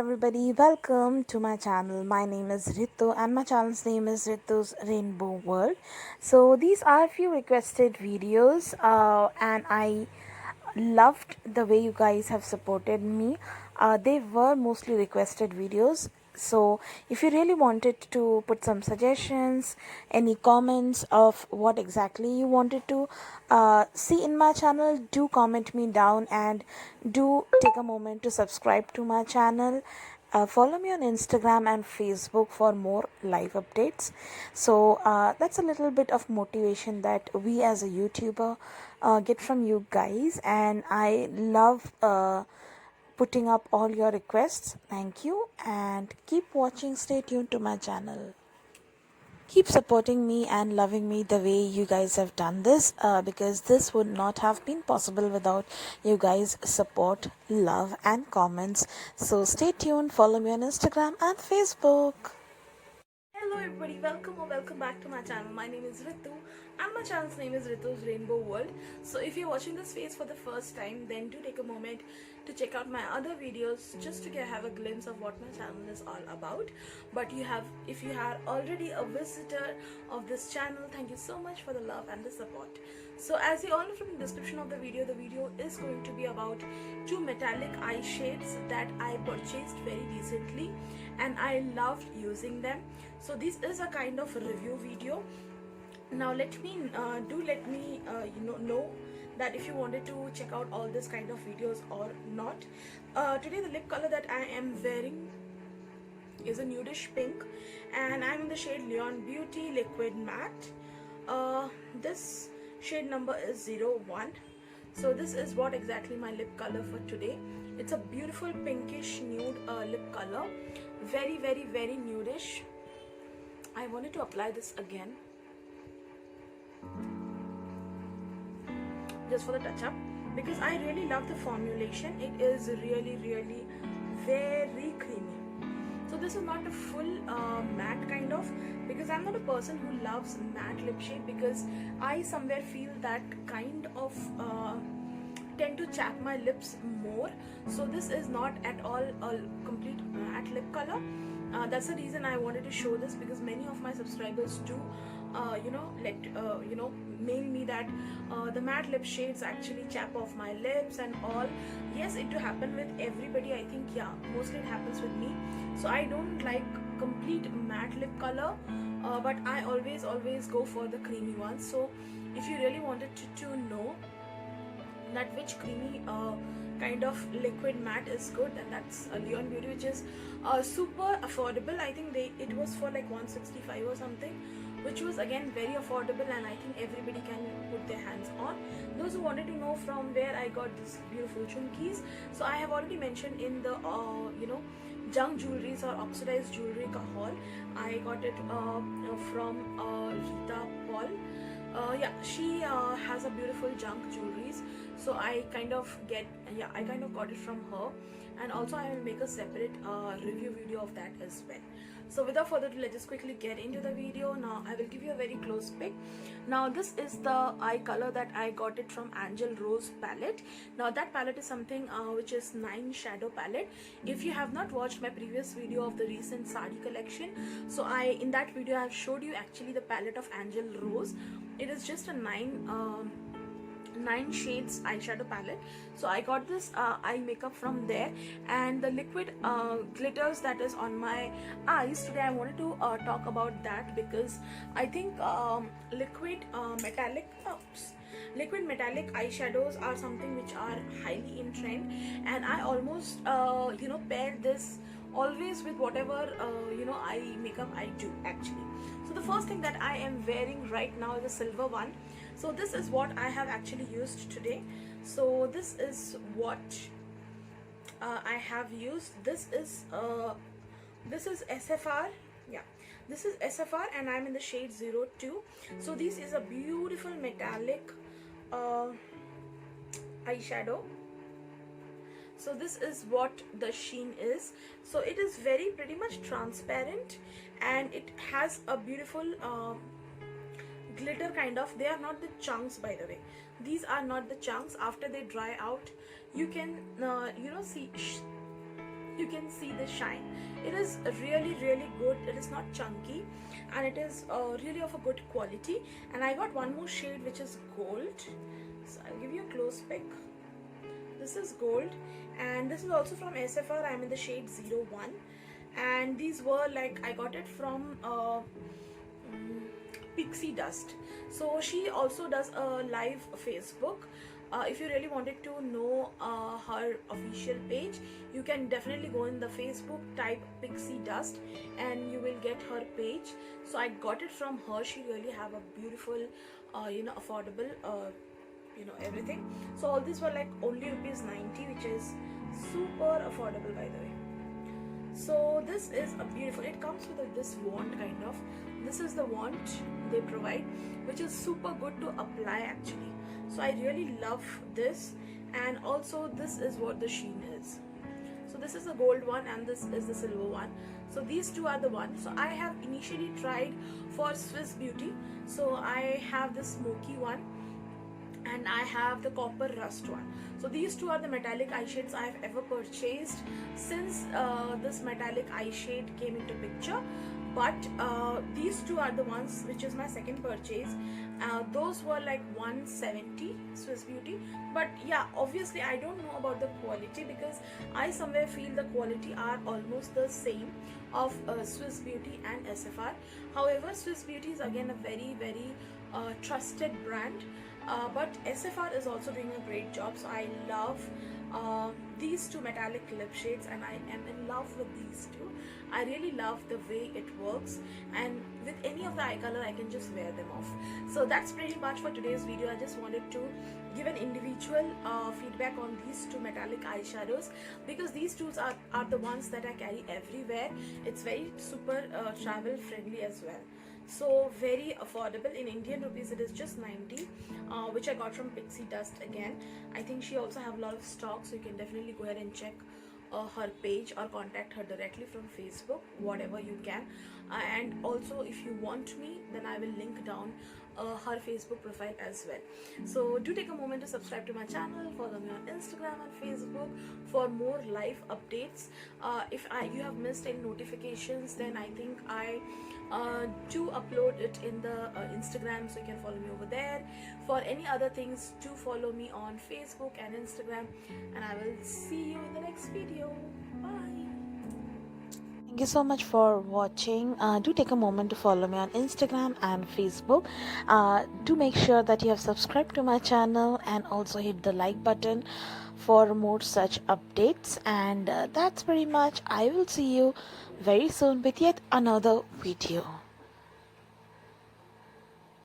everybody, welcome to my channel. My name is Ritu and my channel's name is Ritu's Rainbow World. So these are few requested videos and I loved the way you guys have supported me. They were mostly requested videos. So if you really wanted to put some suggestions, any comments of what exactly you wanted to see in my channel, do comment me down and do take a moment to subscribe to my channel. Follow me on Instagram and Facebook for more live updates. So that's a little bit of motivation that we as a YouTuber get from you guys, and I love putting up all your requests. Thank you, and keep watching. Stay tuned to my channel. Keep supporting me and loving me the way you guys have done this, because this would not have been possible without you guys support, love and comments. So stay tuned, follow me on Instagram and Facebook. Hello everybody, welcome or welcome back to my channel. My name is Ritu and my channel's name is Ritu's Rainbow World. So if you're watching this face for the first time, then do take a moment to check out my other videos just to have a glimpse of what my channel is all about. But if you are already a visitor of this channel, thank you so much for the love and the support. So as you all know from the description of the video is going to be about two metallic eye shades that I purchased very recently and I loved using them. So this is a kind of review video. Now let me know that if you wanted to check out all this kind of videos or not. Today the lip color that I am wearing is a nudish pink and I'm in the shade Leon Beauty Liquid Matte. This shade number is 01. So this is what exactly my lip color for today. It's a beautiful pinkish nude lip color, very nudish. I wanted to apply this again just for the touch up because I really love the formulation. It is really very creamy. So this is not a full matte kind of, because I'm not a person who loves matte lip shade, because I somewhere feel that kind of tend to chap my lips more. So this is not at all a complete matte lip color. That's the reason I wanted to show this, because many of my subscribers do mail me that the matte lip shades actually chap off my lips and all. Yes, it do happen with everybody. I think, yeah, mostly it happens with me. So I don't like complete matte lip color, but I always go for the creamy ones. So if you really wanted to know that which creamy kind of liquid matte is good, and that's Leon Beauty, which is super affordable. I think it was for like 165 or something, which was again very affordable, and I think everybody can put their hands on. Those who wanted to know from where I got these beautiful chunkies, so I have already mentioned in the junk jewelries or oxidized jewelry haul. I got it from Rita Paul. Yeah, she has a beautiful junk jewelries, so I kind of got it from her, and also I will make a separate review video of that as well. So without further ado, let's just quickly get into the video. Now I will give you a very close pic. Now this is the eye color that I got it from Angel Rose palette. Now that palette is something which is 9 shadow palette. If you have not watched my previous video of the recent sari collection, so in that video I have showed you actually the palette of Angel Rose. It is just a 9 shades eyeshadow palette. So I got this eye makeup from there, and the liquid glitters that is on my eyes today, I wanted to talk about that, because I think liquid metallic eyeshadows are something which are highly in trend, and I almost pair this always with whatever eye makeup I do actually. So the first thing that I am wearing right now is a silver one. So this is what I have actually used today. So this is what I have used. This is SFR. Yeah, this is SFR, and I'm in the shade 02. So this is a beautiful metallic eyeshadow. So this is what the sheen is. So it is pretty much transparent, and it has a beautiful glitter kind of. They are not the chunks, by the way. These are not the chunks. After they dry out, you can you can see the shine. It is really good. It is not chunky, and it is really of a good quality. And I got one more shade which is gold, so I'll give you a close pic. This is gold, and this is also from SFR. I'm in the shade 01, and these were like, I got it from Pixie Dust. So she also does a live Facebook. If you really wanted to know her official page, you can definitely go in the Facebook, type Pixie Dust, and you will get her page. So I got it from her. She really have a beautiful affordable everything. So all these were like only ₹90, which is super affordable, by the way. So this is a beautiful, it comes with this wand kind of. This is the wand they provide, which is super good to apply actually. So I really love this. And also this is what the sheen is. So this is the gold one and this is the silver one. So these two are the ones. So I have initially tried for Swiss Beauty. So I have the smoky one and I have the copper rust one. So these two are the metallic eye shades I have ever purchased since this metallic eye shade came into picture. But these two are the ones which is my second purchase. Those were like 170 Swiss Beauty, but yeah, obviously I don't know about the quality, because I somewhere feel the quality are almost the same of Swiss Beauty and SFR. However, Swiss Beauty is again a very trusted brand, but SFR is also doing a great job. So I love these two metallic lip shades, and I am in love with these two. I really love the way it works, and with any of the eye color I can just wear them off. So that's pretty much for today's video. I just wanted to give an individual feedback on these two metallic eyeshadows, because these two are the ones that I carry everywhere. It's very super travel friendly as well. So very affordable. In Indian rupees it is just 90, which I got from Pixie Dust again. I think she also have a lot of stock, so you can definitely go ahead and check her page or contact her directly from Facebook, whatever you can. And also if you want me, then I will link down her Facebook profile as well. So do take a moment to subscribe to my channel, follow me on Instagram and Facebook for more live updates. If you have missed any notifications, then I think I do upload it in the Instagram, so you can follow me over there. For any other things, do follow me on Facebook and Instagram, and I will see you in the next video. Bye. Thank you so much for watching. Do take a moment to follow me on Instagram and Facebook. Do make sure that you have subscribed to my channel and also hit the like button for more such updates. And that's pretty much. I will see you very soon with yet another video.